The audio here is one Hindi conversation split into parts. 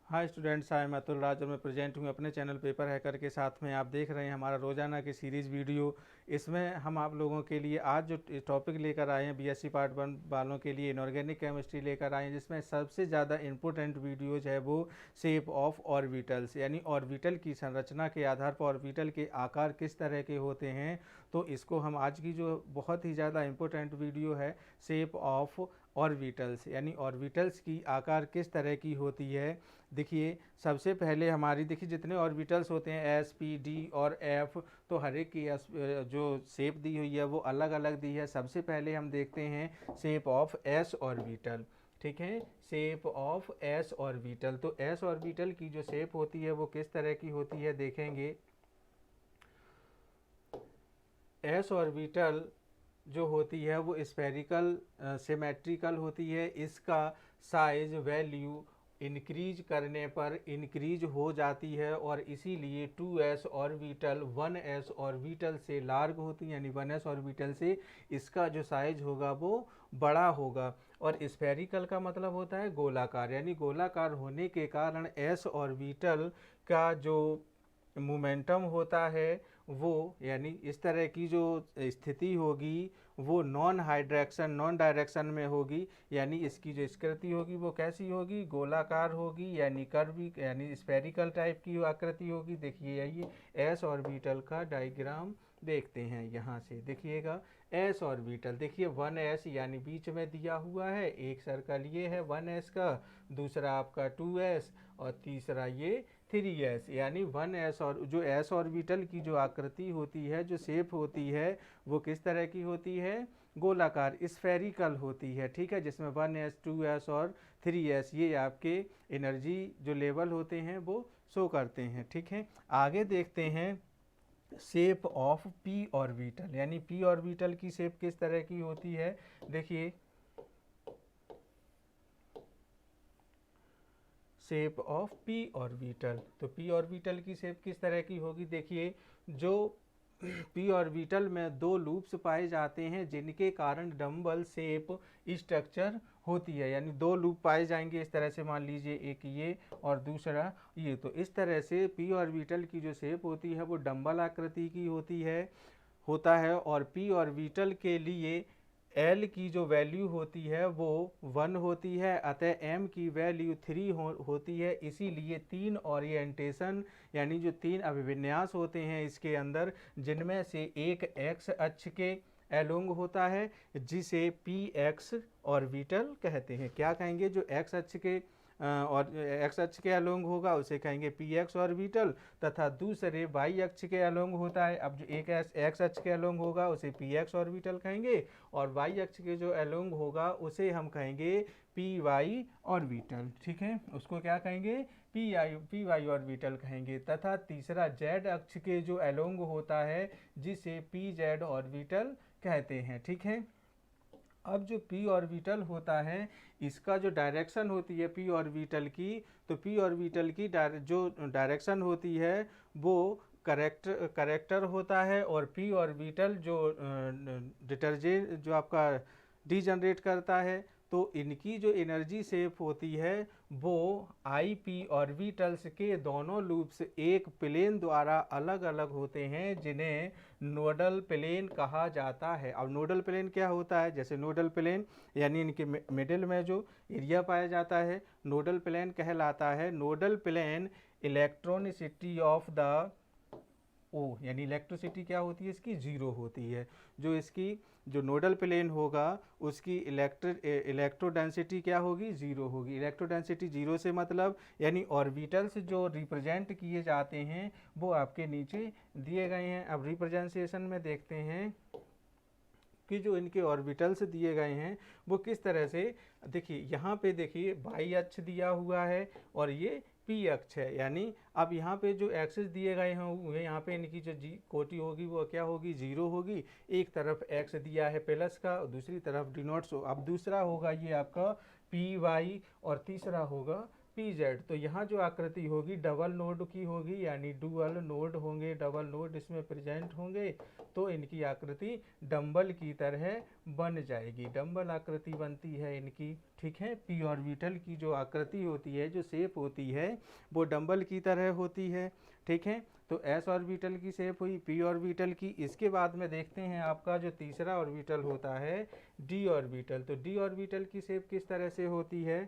Hi students, I am Atul Raj और मैं प्रेजेंट हूँ अपने चैनल पेपर हैकर के साथ में। आप देख रहे हैं हमारा रोजाना की सीरीज़ वीडियो। इसमें हम आप लोगों के लिए आज जो टॉपिक लेकर आए हैं बीएससी पार्ट 1 वालों के लिए इनऑर्गेनिक केमिस्ट्री लेकर आए हैं, जिसमें सबसे ज़्यादा इम्पोर्टेंट वीडियोज है वो शेप ऑफ ऑर्बिटल्स, यानी ऑर्बिटल की संरचना के आधार पर ऑर्बिटल के आकार किस तरह के होते हैं। तो इसको हम आज की जो बहुत ही ज़्यादा इम्पोर्टेंट वीडियो है शेप ऑफ ऑर्बिटल्स, यानी ऑर्बिटल्स की आकार किस तरह की होती है। देखिए सबसे पहले हमारी देखिए जितने ऑर्बिटल्स होते हैं एस पी डी और एफ, तो हर एक की जो शेप दी हुई है वो अलग अलग दी है। सबसे पहले हम देखते हैं शेप ऑफ एस ऑर्बिटल। ठीक है, शेप ऑफ एस ऑर्बिटल। तो एस ऑर्बिटल की जो शेप होती है वो किस तरह की होती है देखेंगे। एस ऑर्बिटल जो होती है वो स्फेरिकल सिमेट्रिकल होती है। इसका साइज वैल्यू इंक्रीज करने पर इंक्रीज हो जाती है और इसीलिए 2s ऑर्बिटल 1s ऑर्बिटल से लार्ज होती है, यानी 1s ऑर्बिटल से इसका जो साइज होगा वो बड़ा होगा। और स्फेरिकल का मतलब होता है गोलाकार, यानी गोलाकार होने के कारण s ऑर्बिटल का जो मोमेंटम होता है वो, यानी इस तरह की जो स्थिति होगी वो नॉन डायरेक्शन में होगी, यानी इसकी जो स्कृति होगी वो कैसी होगी, गोलाकार होगी, यानी कर्वी यानी स्फेरिकल टाइप की आकृति होगी। देखिए ये एस ऑर्बिटल का डायग्राम देखते हैं यहाँ से। देखिएगा एस ऑर्बिटल, देखिए 1s यानी बीच में दिया हुआ है, एक सर्कल ये है 1s का, दूसरा आपका 2s और तीसरा ये 3s, यानी 1s। और जो s ऑर्बिटल की जो आकृति होती है, जो शेप होती है वो किस तरह की होती है, गोलाकार स्फेरिकल होती है। ठीक है, जिसमें 1s 2s और 3s ये आपके एनर्जी जो लेवल होते हैं वो शो करते हैं। ठीक है, आगे देखते हैं शेप ऑफ पी ऑर्बिटल, यानी पी ऑर्बिटल की शेप किस तरह की होती है। देखिए शेप ऑफ पी ऑर्बिटल, तो पी ऑर्बिटल की शेप किस तरह की होगी। देखिए जो पी ऑर्बिटल में दो लूप्स पाए जाते हैं जिनके कारण डम्बल शेप स्ट्रक्चर होती है, यानी दो लूप पाए जाएंगे इस तरह से, मान लीजिए एक ये और दूसरा ये। तो इस तरह से पी ऑर्बिटल की जो शेप होती है वो डम्बल आकृति की होता है। और पी ऑर्बिटल के लिए एल की जो वैल्यू होती है वो 1 होती है, अतः एम की वैल्यू 3 होती है। इसीलिए तीन ओरिएंटेशन यानी जो तीन अभिविन्यास होते हैं इसके अंदर, जिनमें से एक एक्स अक्ष के एलोंग होता है जिसे पी एक्स ऑर्बिटल कहते हैं। क्या कहेंगे, जो एक्स अक्ष के और एक्स अक्ष के अलोंग होगा उसे कहेंगे पी एक्स ऑर्बिटल, तथा दूसरे वाई अक्ष के अलोंग होता है, अब जो एक एक्स अक्ष के अलोंग होगा उसे पी एक्स ऑर्बिटल कहेंगे और वाई अक्ष के जो अलोंग होगा उसे हम कहेंगे पी वाई ऑर्बिटल। ठीक है, उसको क्या कहेंगे, पी वाई ऑर्बिटल कहेंगे। तथा तीसरा जेड अक्ष के जो अलोंग होता है जिसे पी जेड ऑर्बिटल कहते हैं। ठीक है, अब जो पी ऑर्बिटल होता है इसका जो डायरेक्शन होती है पी ऑर्बिटल की, तो पी ऑर्बिटल की जो डायरेक्शन होती है वो करेक्टर होता है। और पी ऑर्बिटल जो डिटर्जेंट जो आपका डीजनरेट करता है, तो इनकी जो एनर्जी शेप होती है वो आई पी ऑर्बिटल्स के दोनों लूप्स एक प्लेन द्वारा अलग अलग होते हैं जिन्हें नोडल प्लेन कहा जाता है। अब नोडल प्लेन क्या होता है, जैसे नोडल प्लेन यानी इनके मिडिल में जो एरिया पाया जाता है नोडल प्लेन कहलाता है। नोडल प्लेन इलेक्ट्रोनिसिटी ऑफ द ओ, यानी इलेक्ट्रिसिटी क्या होती है इसकी, जीरो होती है। जो इसकी जो नोडल प्लेन होगा उसकी इलेक्ट्रो डेंसिटी क्या होगी, जीरो होगी। इलेक्ट्रो डेंसिटी जीरो से मतलब यानी ऑर्बिटल्स जो रिप्रेजेंट किए जाते हैं वो आपके नीचे दिए गए हैं। अब रिप्रेजेंटेशन में देखते हैं कि जो इनके ऑर्बिटल्स दिए गए हैं वो किस तरह से। देखिए यहाँ पे देखिए वाई अक्ष दिया हुआ है और ये पी अक्ष है, यानी अब यहाँ पे जो एक्सेस दिए गए हैं यहाँ पे इनकी जो जी कोटि होगी वो क्या होगी, जीरो होगी। एक तरफ एक्स दिया है प्लस का और दूसरी तरफ डिनोट्स। अब दूसरा होगा ये आपका पी वाई और तीसरा होगा पी जेड। तो यहाँ जो आकृति होगी डबल नोड की होगी, यानी डुअल नोड होंगे, डबल नोड इसमें प्रेजेंट होंगे, तो इनकी आकृति डंबल की तरह बन जाएगी, डंबल आकृति बनती है इनकी। ठीक है, पी ऑर्बिटल की जो आकृति होती है, जो शेप होती है, वो डंबल की तरह होती है। ठीक है, तो एस ऑर्बिटल की शेप हुई, पी ऑर्बिटल की। इसके बाद में देखते हैं आपका जो तीसरा ऑर्बिटल होता है डी ऑर्बिटल। तो डी ऑर्बिटल की शेप किस तरह से होती है,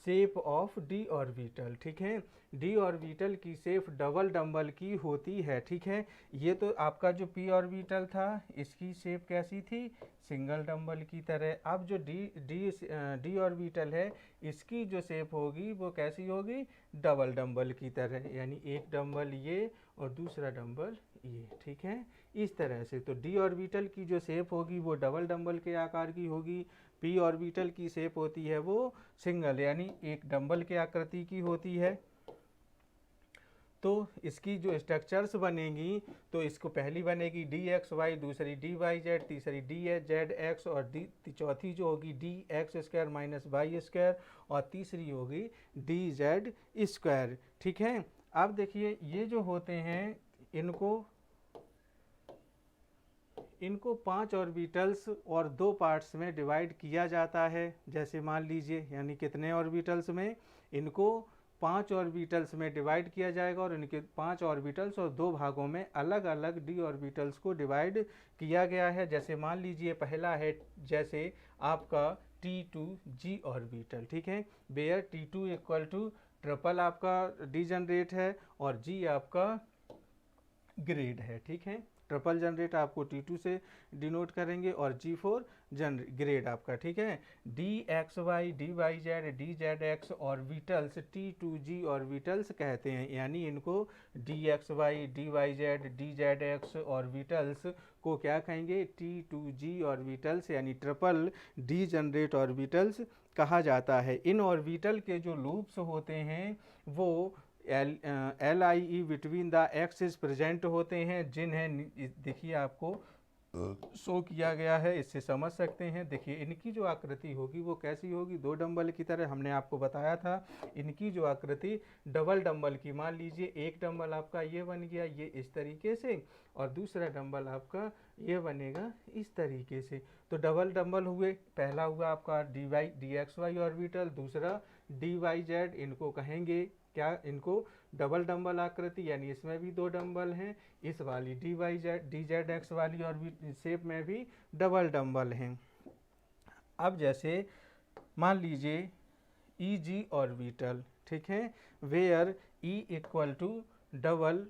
शेप ऑफ डी ऑर्बिटल। ठीक है, डी ऑर्बिटल की शेप डबल डंबल की होती है। ठीक है, ये तो आपका जो पी ऑर्बिटल था इसकी शेप कैसी थी, सिंगल डंबल की तरह। अब जो डी ऑर्बिटल है इसकी जो शेप होगी वो कैसी होगी, डबल डंबल की तरह, यानी एक डंबल ये और दूसरा डंबल ये। ठीक है, इस तरह से। तो डी ऑर्बिटल की जो शेप होगी वो डबल डंबल के आकार की होगी, पी ऑर्बिटल की शेप होती है वो सिंगल, यानी एक डंबल के आकृति की होती है। तो इसकी जो स्ट्रक्चर्स बनेंगी, तो इसको पहली बनेगी डी एक्स वाई, दूसरी डी वाई जेड, तीसरी डी जेड एक्स, और चौथी जो होगी D X square minus Y square, और तीसरी होगी डी जेड स्क्वायर। ठीक है, अब देखिए ये जो होते हैं इनको 5 ऑर्बिटल्स और 2 पार्ट्स में डिवाइड किया जाता है। जैसे मान लीजिए, यानी कितने ऑर्बिटल्स में, इनको 5 ऑर्बिटल्स में डिवाइड किया जाएगा, और इनके 5 ऑर्बिटल्स और 2 भागों में अलग अलग डी ऑर्बिटल्स को डिवाइड किया गया है। जैसे मान लीजिए पहला है जैसे आपका T2G ऑर्बिटल। ठीक है, where T2 equal to triple आपका डी जनरेट है और G आपका ग्रेड है। ठीक है, ट्रिपल जनरेट आपको T2 से डिनोट करेंगे और G4 ग्रेड आपका। ठीक है, D X Y, D Y Z, D Z X orbitals T2G orbitals कहते हैं, यानी इनको D X Y, D Y Z, D Z X orbitals को क्या कहेंगे, T2G ऑर्बिटल्स, यानी ट्रिपल डी जनरेट ऑर्बिटल्स कहा जाता है। इन ऑर्बिटल के जो लूप्स होते हैं वो LIE between the axis present होते हैं, जिन्हें देखिए आपको शो किया गया है, इससे समझ सकते हैं। देखिए इनकी जो आकृति होगी वो कैसी होगी, 2 डंबल की तरह। हमने आपको बताया था इनकी जो आकृति डबल डंबल की, मान लीजिए एक डंबल आपका ये बन गया, ये इस तरीके से, और दूसरा डंबल आपका ये बनेगा इस तरीके से। तो डबल डंबल हुए, पहला हुआ आपका डी एक्स वाई ऑर्बिटल, दूसरा डी वाई जेड, इनको कहेंगे क्या, इनको डबल डंबल आकृति, यानी इसमें भी 2 डंबल हैं, इस वाली D Y Z, D Z X वाली और शेप में भी डबल डंबल हैं। अब जैसे मान लीजिए EG ऑर्बिटल। ठीक है, where E equal to double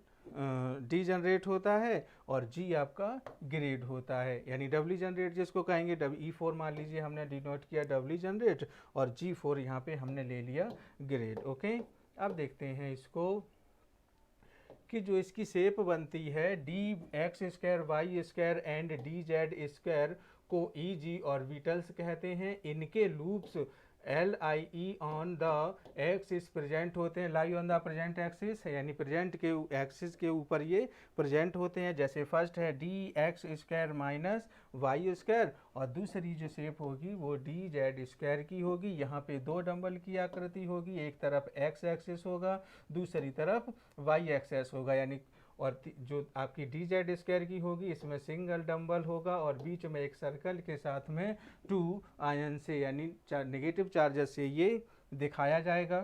degenerate होता है और G आपका ग्रेड होता है, यानी डबली जनरेट जिसको कहेंगे। E4 मान लीजिए हमने डिनोट किया डबली जनरेट, और G4 यहाँ पे हमने ले लिया ग्रेड। ओके, अब देखते हैं इसको कि जो इसकी शेप बनती है D X square Y square and D Z square को EG ऑर्बिटल्स कहते हैं। इनके loops LIE on the axis present होते हैं, lie on the present axis, यानी प्रेजेंट के एक्सिस के ऊपर ये प्रेजेंट होते हैं। जैसे फर्स्ट है D X square minus Y square, और दूसरी जो शेप होगी वो डी जेड स्क्वायर की होगी। यहाँ पे 2 डंबल की आकृति होगी, एक तरफ एक्स एक्सिस होगा, दूसरी तरफ वाई एक्सिस होगा, यानी और जो आपकी डी जेड स्क्वायर की होगी इसमें सिंगल डंबल होगा, और बीच में एक सर्कल के साथ में 2 आयन से, यानी नेगेटिव चार्जेस से ये दिखाया जाएगा।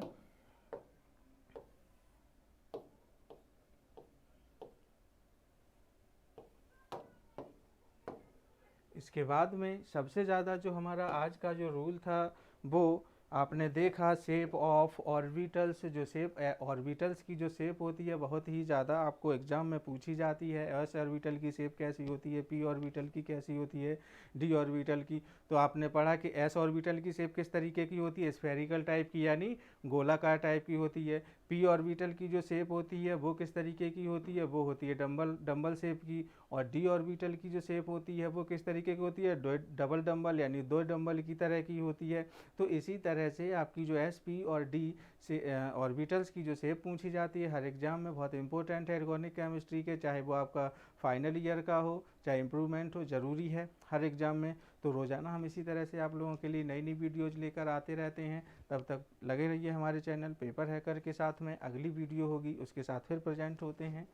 इसके बाद में सबसे ज़्यादा जो हमारा आज का जो रूल था वो आपने देखा, शेप ऑफ ऑर्बिटल्स। जो शेप ऑर्बिटल्स की जो शेप होती है बहुत ही ज़्यादा आपको एग्जाम में पूछी जाती है। एस ऑर्बिटल की शेप कैसी होती है, पी ऑर्बिटल की कैसी होती है, डी ऑर्बिटल की। तो आपने पढ़ा कि एस ऑर्बिटल की शेप किस तरीके की होती है, स्फेरिकल टाइप की, यानी गोलाकार टाइप की होती है। पी ऑर्बिटल की जो शेप होती है वो किस तरीके की होती है, वो होती है डंबल शेप की। और डी ऑर्बिटल की जो शेप होती है वो किस तरीके की होती है, डबल डंबल, यानी 2 डंबल की तरह की होती है। तो इसी तरह से आपकी जो एस, पी और डी से ऑर्बिटल्स की जो शेप पूछी जाती है हर एग्जाम में, बहुत इंपॉर्टेंट है ऑर्गेनिक केमिस्ट्री के, चाहे वो आपका फाइनल ईयर का हो चाहे इम्प्रूवमेंट हो, ज़रूरी है हर एग्ज़ाम में। तो रोज़ाना हम इसी तरह से आप लोगों के लिए नई नई वीडियोज़ लेकर आते रहते हैं। तब तक लगे रहिए हमारे चैनल पेपर हैकर के साथ में। अगली वीडियो होगी उसके साथ फिर प्रेजेंट होते हैं।